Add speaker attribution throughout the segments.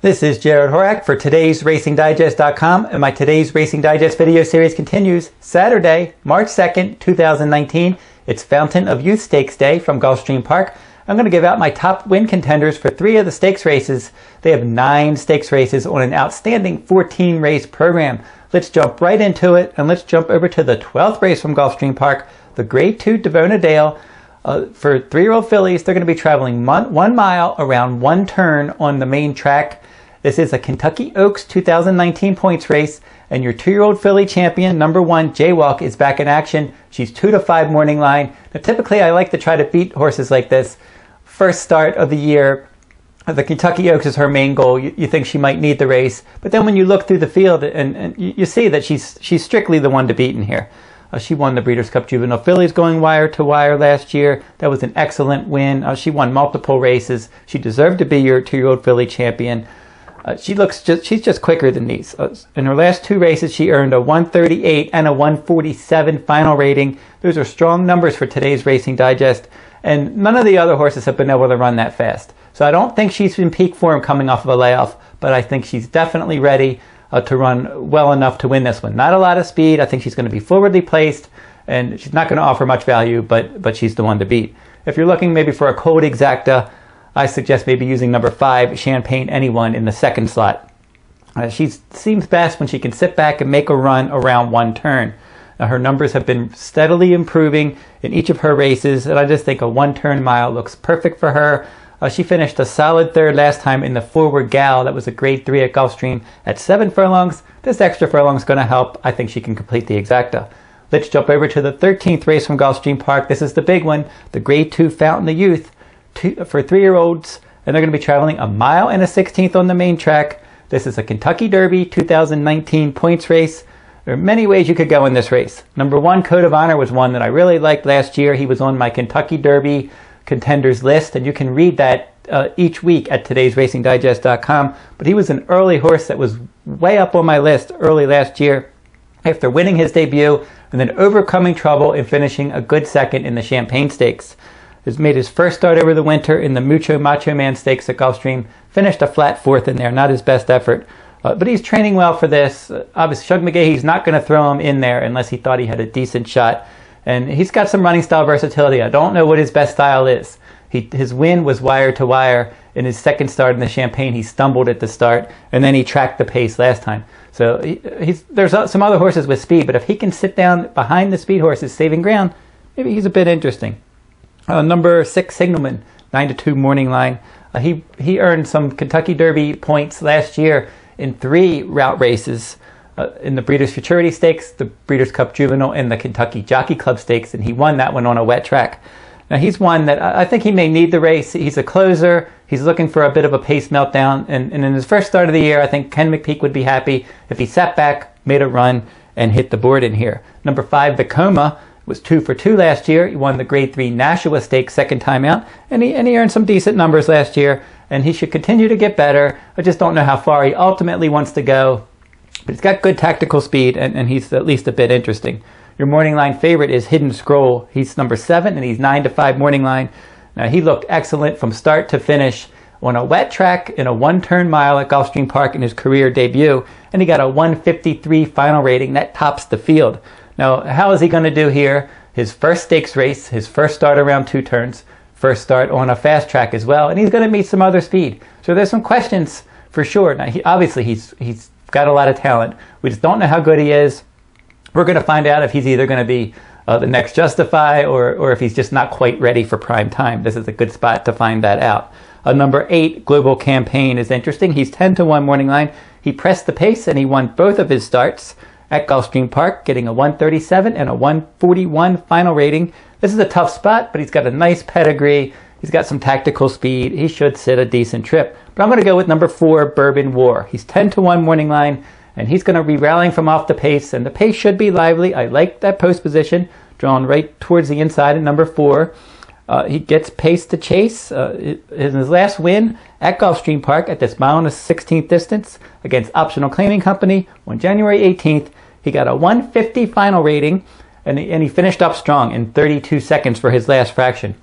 Speaker 1: This is Jared Horak for today's RacingDigest.com, and my Today's Racing Digest video series continues Saturday, March 2nd, 2019. It's Fountain of Youth Stakes Day from Gulfstream Park. I'm going to give out my top win contenders for 3 of the stakes races. They have 9 stakes races on an outstanding 14 race program. Let's jump right into it, and let's jump over to the 12th race from Gulfstream Park, the Grade 2 Devona Dale. For 3-year-old fillies, they're going to be traveling 1 mile around 1 turn on the main track. This is a Kentucky Oaks 2019 points race, and your 2-year-old filly champion, number 1, Jaywalk, is back in action. She's 2 to 5 morning line. Now, typically, I like to try to beat horses like this. First start of the year, the Kentucky Oaks is her main goal. You think she might need the race, but then when you look through the field and you see that she's strictly the one to beat in here. She won the Breeders' Cup Juvenile Fillies going wire to wire last year. That was an excellent win. She won multiple races. She deserved to be your 2-year-old filly champion. She's just quicker than these. In her last 2 races, she earned a 138 and a 147 final rating. Those are strong numbers for today's Racing Digest, and none of the other horses have been able to run that fast. So I don't think she's in peak form coming off of a layoff, but I think she's definitely ready to run well enough to win this one. Not a lot of speed. I think she's going to be forwardly placed, and she's not going to offer much value, but she's the one to beat. If you're looking maybe for a cold exacta, I suggest maybe using number 5, Champagne Anyone, in the second slot. She seems best when she can sit back and make a run around 1 turn. Her numbers have been steadily improving in each of her races, and I just think a 1-turn mile looks perfect for her. She finished a solid 3rd last time in the Forward Gal. That was a grade 3 at Gulfstream at 7 furlongs. This extra furlong is going to help. I think she can complete the exacta. Let's jump over to the 13th race from Gulfstream Park. This is the big one, the grade 2 Fountain of Youth for 3-year-olds, and they're going to be traveling 1 mile and a 16th on the main track. This is a Kentucky Derby 2019 points race. There are many ways you could go in this race. Number 1, Code of Honor, was one that I really liked last year. He was on my Kentucky Derby contenders list, and you can read that each week at today'sracingdigest.com. But he was an early horse that was way up on my list early last year after winning his debut and then overcoming trouble and finishing a good 2nd in the Champagne Stakes. Has made his first start over the winter in the Mucho Macho Man Stakes at Gulfstream. Finished a flat 4th in there, not his best effort. But he's training well for this. Obviously, Shug McGahee's not going to throw him in there unless he thought he had a decent shot. And he's got some running style versatility. I don't know what his best style is. His win was wire to wire. In his 2nd start in the Champagne, he stumbled at the start, and then he tracked the pace last time. So there's some other horses with speed, but if he can sit down behind the speed horses saving ground, maybe he's a bit interesting. Number 6, Signalman, 9 to 2 morning line. He earned some Kentucky Derby points last year in 3 route races, in the Breeders' Futurity Stakes, the Breeders' Cup Juvenile, and the Kentucky Jockey Club Stakes, and he won that one on a wet track. Now, he's one that I think he may need the race. He's a closer. He's looking for a bit of a pace meltdown, and in his first start of the year, I think Ken McPeak would be happy if he sat back, made a run, and hit the board in here. Number 5, Bakoma, was 2 for 2 last year. He won the grade 3 Nashua Stakes 2nd time out, and he earned some decent numbers last year, and he should continue to get better. I just don't know how far he ultimately wants to go, but he's got good tactical speed, and he's at least a bit interesting. Your morning line favorite is Hidden Scroll. He's number 7, and he's 9 to 5 morning line. Now, he looked excellent from start to finish on a wet track in a 1-turn mile at Gulfstream Park in his career debut, and he got a 153 final rating. That tops the field. Now, how is he going to do here? His first stakes race, his first start around 2 turns, first start on a fast track as well, and he's going to meet some other speed. So there's some questions for sure. Now, obviously, he's got a lot of talent. We just don't know how good he is. We're going to find out if he's either going to be the next Justify or if he's just not quite ready for prime time. This is a good spot to find that out. Number 8, Global Campaign, is interesting. He's 10 to 1 morning line. He pressed the pace, and he won both of his starts at Gulfstream Park, getting a 137 and a 141 final rating. This is a tough spot, but he's got a nice pedigree. He's got some tactical speed. He should sit a decent trip. But I'm going to go with number 4, Bourbon War. He's 10 to 1 morning line, and he's going to be rallying from off the pace, and the pace should be lively. I like that post position, drawn right towards the inside in number 4. He gets pace to chase. In his last win at Gulfstream Park at this 1 mile and a 16th distance against Optional Claiming Company on January 18th, he got a 150 final rating, and he finished up strong in 32 seconds for his last fraction.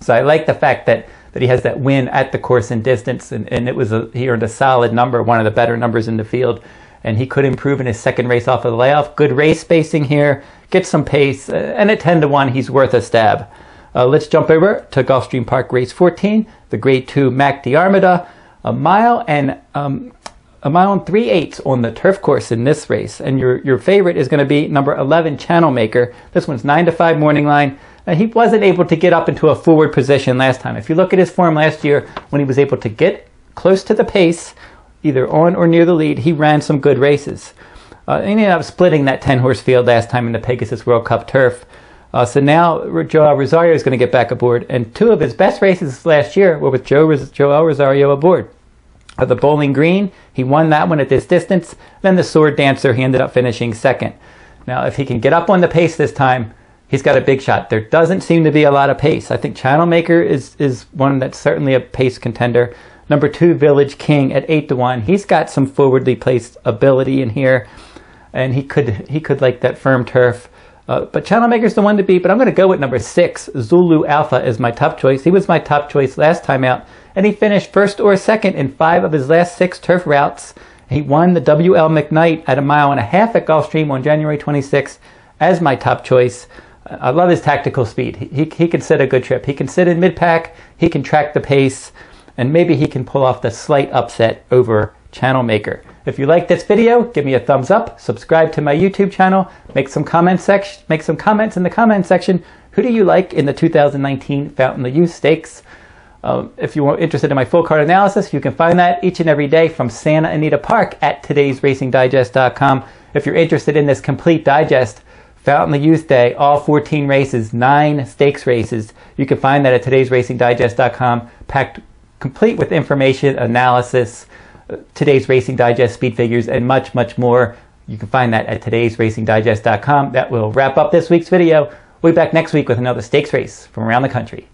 Speaker 1: So I like the fact that but he has that win at the course and distance, and he earned a solid number, one of the better numbers in the field, and he could improve in his second race off of the layoff. Good race spacing here, get some pace, and at 10-1, he's worth a stab. Let's jump over to Gulfstream Park race 14, the grade 2 Mac the Armada, a mile and 3/8 on the turf course in this race, and your favorite is going to be number 11 Channel Maker. This one's 9 to 5 morning line. He wasn't able to get up into a forward position last time. If you look at his form last year, when he was able to get close to the pace, either on or near the lead, he ran some good races. And he ended up splitting that 10-horse field last time in the Pegasus World Cup turf. So now Joel Rosario is going to get back aboard, and 2 of his best races last year were with Joel Rosario aboard. The Bowling Green, he won that one at this distance. Then the Sword Dancer, he ended up finishing second. Now, if he can get up on the pace this time, he's got a big shot. There doesn't seem to be a lot of pace. I think Channel Maker is one that's certainly a pace contender. Number 2, Village King at 8-1. He's got some forwardly placed ability in here, and he could like that firm turf. But Channel Maker's the one to beat, but I'm going to go with number 6, Zulu Alpha, as my top choice. He was my top choice last time out, and he finished first or second in 5 of his last 6 turf routes. He won the WL McKnight at 1.5 miles at Gulfstream on January 26th as my top choice. I love his tactical speed. He can set a good trip. He can sit in mid-pack, he can track the pace, and maybe he can pull off the slight upset over Channel Maker. If you like this video, give me a thumbs up, subscribe to my YouTube channel, make some comments in the comment section. Who do you like in the 2019 Fountain of Youth Stakes? If you're interested in my full card analysis, you can find that each and every day from Santa Anita Park at todaysracingdigest.com. If you're interested in this complete digest, Fountain of Youth Day, all 14 races, 9 stakes races, you can find that at todaysracingdigest.com, packed complete with information, analysis, Today's Racing Digest speed figures, and much, much more. You can find that at todaysracingdigest.com. That will wrap up this week's video. We'll be back next week with another stakes race from around the country.